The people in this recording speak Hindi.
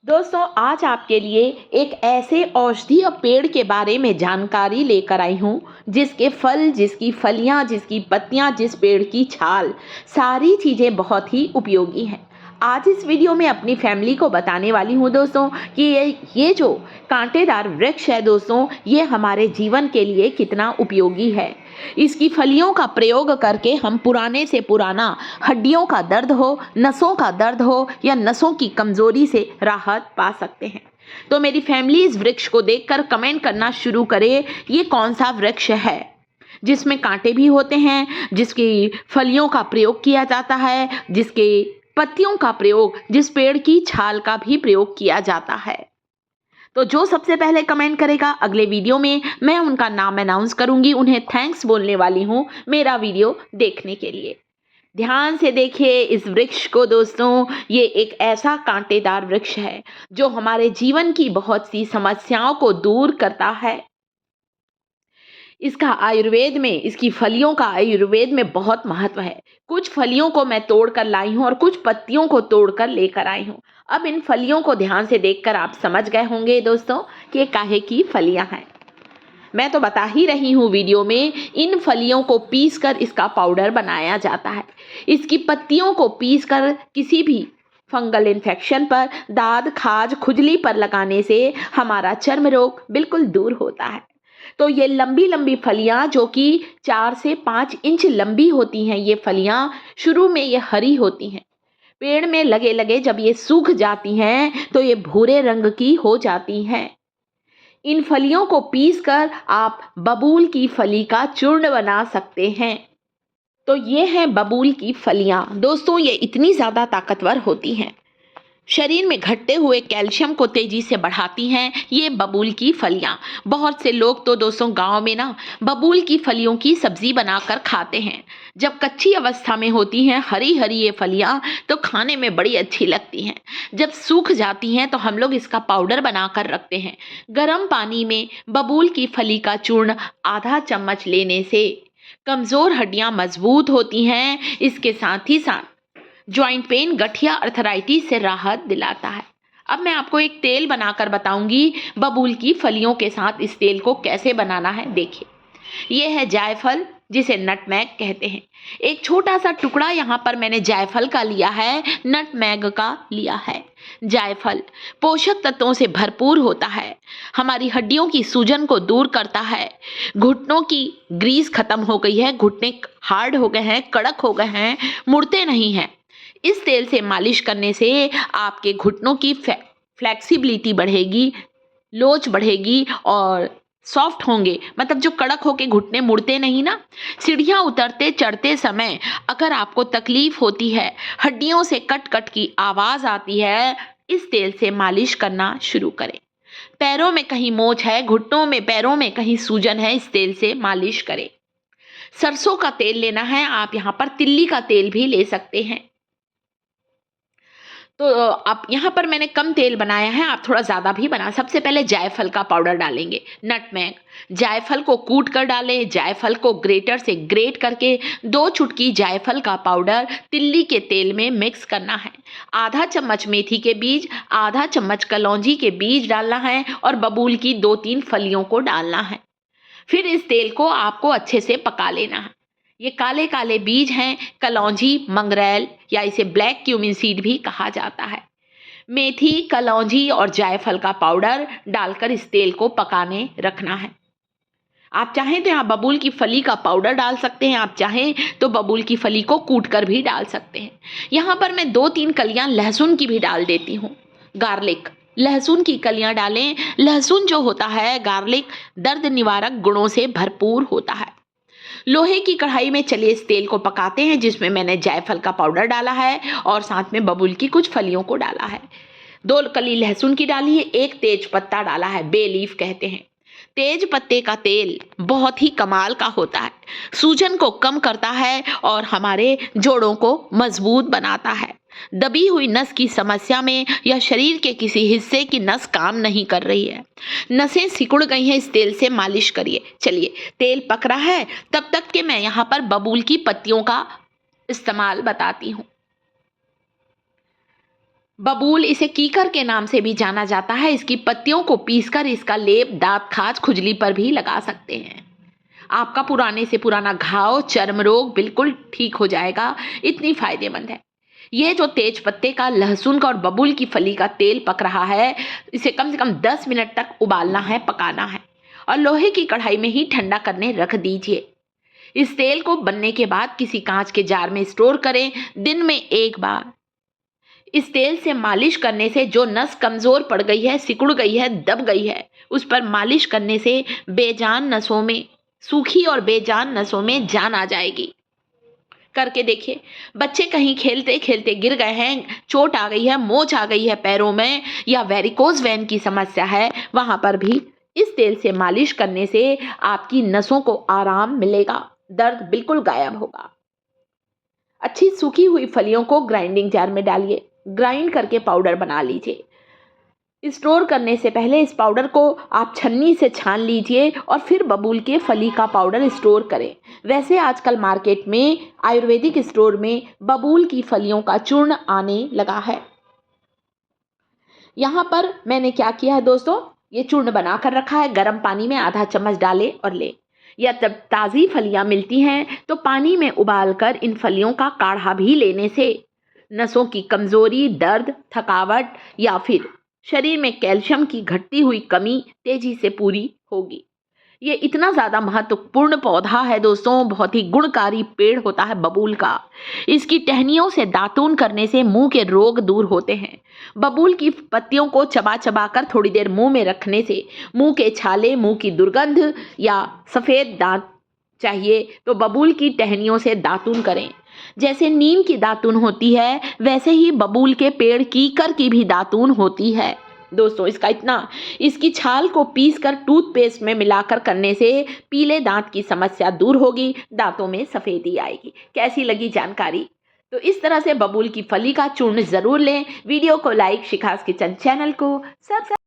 दोस्तों, आज आपके लिए एक ऐसे औषधीय पेड़ के बारे में जानकारी लेकर आई हूँ जिसके फल, जिसकी फलियाँ, जिसकी पत्तियाँ, जिस पेड़ की छाल, सारी चीज़ें बहुत ही उपयोगी हैं। आज इस वीडियो में अपनी फैमिली को बताने वाली हूँ दोस्तों कि ये जो कांटेदार वृक्ष है दोस्तों, ये हमारे जीवन के लिए कितना उपयोगी है। इसकी फलियों का प्रयोग करके हम पुराने से पुराना हड्डियों का दर्द हो, नसों का दर्द हो या नसों की कमजोरी से राहत पा सकते हैं। तो मेरी फैमिली इस वृक्ष को देखकर कमेंट करना शुरू करे, ये कौन सा वृक्ष है जिसमें कांटे भी होते हैं, जिसकी फलियों का प्रयोग किया जाता है, जिसके पत्तियों का प्रयोग, जिस पेड़ की छाल का भी प्रयोग किया जाता है। तो जो सबसे पहले कमेंट करेगा, अगले वीडियो में मैं उनका नाम अनाउंस करूंगी, उन्हें थैंक्स बोलने वाली हूं मेरा वीडियो देखने के लिए। ध्यान से देखिए इस वृक्ष को दोस्तों, ये एक ऐसा कांटेदार वृक्ष है जो हमारे जीवन की बहुत सी समस्याओं को दूर करता है। इसका आयुर्वेद में, इसकी फलियों का आयुर्वेद में बहुत महत्व है। कुछ फलियों को मैं तोड़ कर लाई हूँ और कुछ पत्तियों को तोड़ कर लेकर आई हूँ। अब इन फलियों को ध्यान से देखकर आप समझ गए होंगे दोस्तों कि ये काहे की फलियां हैं। मैं तो बता ही रही हूँ वीडियो में, इन फलियों को पीसकर इसका पाउडर बनाया जाता है। इसकी पत्तियों को पीसकर किसी भी फंगल इन्फेक्शन पर, दाद, खाज, खुजली पर लगाने से हमारा चर्म रोग बिल्कुल दूर होता है। तो ये लंबी लंबी फलियां जो कि 4 से 5 इंच लंबी होती हैं, ये फलियां शुरू में ये हरी होती हैं। पेड़ में लगे लगे जब ये सूख जाती हैं तो ये भूरे रंग की हो जाती हैं। इन फलियों को पीसकर आप बबूल की फली का चूर्ण बना सकते हैं। तो ये हैं बबूल की फलियां दोस्तों, ये इतनी ज़्यादा ताकतवर होती हैं, शरीर में घटते हुए कैल्शियम को तेजी से बढ़ाती हैं ये बबूल की फलियां। बहुत से लोग तो दोस्तों गांव में ना बबूल की फलियों की सब्जी बनाकर खाते हैं। जब कच्ची अवस्था में होती हैं हरी हरी ये फलियां तो खाने में बड़ी अच्छी लगती हैं। जब सूख जाती हैं तो हम लोग इसका पाउडर बनाकर रखते हैं। गर्म पानी में बबूल की फली का चूर्ण आधा चम्मच लेने से कमज़ोर हड्डियां मजबूत होती हैं। इसके साथ ही साथ ज्वाइंट पेन, गठिया, अर्थराइटिस से राहत दिलाता है। अब मैं आपको एक तेल बनाकर बताऊंगी बबूल की फलियों के साथ इस तेल को कैसे बनाना है। देखिए, ये है जायफल, जिसे नटमैग कहते हैं। एक छोटा सा टुकड़ा यहाँ पर मैंने जायफल का लिया है, नटमैग का लिया है। जायफल पोषक तत्वों से भरपूर होता है, हमारी हड्डियों की सूजन को दूर करता है। घुटनों की ग्रीस खत्म हो गई है, घुटने हार्ड हो गए हैं, कड़क हो गए हैं, मुड़ते नहीं हैं। इस तेल से मालिश करने से आपके घुटनों की फ्लेक्सिबिलिटी बढ़ेगी, लोच बढ़ेगी और सॉफ्ट होंगे। मतलब जो कड़क होके घुटने मुड़ते नहीं ना। सीढ़ियाँ उतरते चढ़ते समय अगर आपको तकलीफ होती है, हड्डियों से कट कट की आवाज़ आती है, इस तेल से मालिश करना शुरू करें। पैरों में कहीं मोच है, घुटनों में, पैरों में कहीं सूजन है, इस तेल से मालिश करें। सरसों का तेल लेना है, आप यहाँ पर तिल्ली का तेल भी ले सकते हैं। तो आप यहाँ पर मैंने कम तेल बनाया है, आप थोड़ा ज़्यादा भी बना। सबसे पहले जायफल का पाउडर डालेंगे, नटमैग। जायफल को कूट कर डालें, जायफल को ग्रेटर से ग्रेट करके 2 चुटकी जायफल का पाउडर तिल्ली के तेल में मिक्स करना है। आधा चम्मच मेथी के बीज, आधा चम्मच कलौंजी के बीज डालना है और बबूल की 2-3 फलियों को डालना है। फिर इस तेल को आपको अच्छे से पका लेना है। ये काले काले बीज हैं, कलौंजी, मंगरेल या इसे ब्लैक क्यूमिन सीड भी कहा जाता है। मेथी, कलौंजी और जायफल का पाउडर डालकर इस तेल को पकाने रखना है। आप चाहें तो यहाँ बबूल की फली का पाउडर डाल सकते हैं, आप चाहें तो बबूल की फली को कूट कर भी डाल सकते हैं। यहाँ पर मैं 2-3 कलियां लहसुन की भी डाल देती हूँ, गार्लिक। लहसुन की कलियां डालें। लहसुन जो होता है, गार्लिक, दर्द निवारक गुणों से भरपूर होता है। लोहे की कढ़ाई में चलिए इस तेल को पकाते हैं, जिसमें मैंने जायफल का पाउडर डाला है और साथ में बबूल की कुछ फलियों को डाला है। 2 कली लहसुन की डाली है, 1 तेज पत्ता डाला है, बे लीफ कहते हैं। तेज पत्ते का तेल बहुत ही कमाल का होता है, सूजन को कम करता है और हमारे जोड़ों को मजबूत बनाता है। दबी हुई नस की समस्या में या शरीर के किसी हिस्से की नस काम नहीं कर रही है, नसें सिकुड़ गई हैं, इस तेल से मालिश करिए। चलिए, तेल पक रहा है, तब तक के मैं यहाँ पर बबूल की पत्तियों का इस्तेमाल बताती हूँ। बबूल, इसे कीकर के नाम से भी जाना जाता है। इसकी पत्तियों को पीसकर इसका लेप दांत, खाज, खुजली पर भी लगा सकते हैं। आपका पुराने से पुराना घाव, चर्म रोग बिल्कुल ठीक हो जाएगा। इतनी फायदेमंद है। ये जो तेज पत्ते का, लहसुन का और बबूल की फली का तेल पक रहा है, इसे कम से कम 10 मिनट तक उबालना है, पकाना है और लोहे की कढ़ाई में ही ठंडा करने रख दीजिए। इस तेल को बनने के बाद किसी कांच के जार में स्टोर करें। दिन में एक बार इस तेल से मालिश करने से जो नस कमजोर पड़ गई है, सिकुड़ गई है, दब गई है, उस पर मालिश करने से बेजान नसों में, सूखी और बेजान नसों में जान आ जाएगी। करके देखिए। बच्चे कहीं खेलते खेलते गिर गए हैं, चोट आ गई है, मोच आ गई है पैरों में, या वेरिकोज वेन की समस्या है, वहां पर भी इस तेल से मालिश करने से आपकी नसों को आराम मिलेगा, दर्द बिल्कुल गायब होगा। अच्छी सूखी हुई फलियों को ग्राइंडिंग जार में डालिए, ग्राइंड करके पाउडर बना लीजिए। स्टोर करने से पहले इस पाउडर को आप छन्नी से छान लीजिए और फिर बबूल के फली का पाउडर स्टोर करें। वैसे आजकल मार्केट में आयुर्वेदिक स्टोर में बबूल की फलियों का चूर्ण आने लगा है। यहाँ पर मैंने क्या किया है दोस्तों, ये चूर्ण बनाकर रखा है। गर्म पानी में आधा चम्मच डालें और लें। या जब ताज़ी फलियां मिलती हैं तो पानी में उबालकर इन फलियों का काढ़ा भी लेने से नसों की कमजोरी, दर्द, थकावट या फिर शरीर में कैल्शियम की घटती हुई कमी तेजी से पूरी होगी। ये इतना ज़्यादा महत्वपूर्ण पौधा है दोस्तों, बहुत ही गुणकारी पेड़ होता है बबूल का। इसकी टहनियों से दातून करने से मुंह के रोग दूर होते हैं। बबूल की पत्तियों को चबा चबा कर थोड़ी देर मुंह में रखने से मुंह के छाले, मुंह की दुर्गंध या सफ़ेद दांत चाहिए तो बबूल की टहनियों से दातून करें। जैसे नीम की दातून होती है, वैसे ही बबूल के पेड़ कीकर की भी दातून होती है। दोस्तों इसकी छाल को पीसकर टूथपेस्ट में मिलाकर करने से पीले दांत की समस्या दूर होगी, दांतों में सफेदी आएगी। कैसी लगी जानकारी? तो इस तरह से बबूल की फली का चूर्ण जरूर लें। वीडियो को लाइक, शिखास किचन चैनल को सब्सक्राइब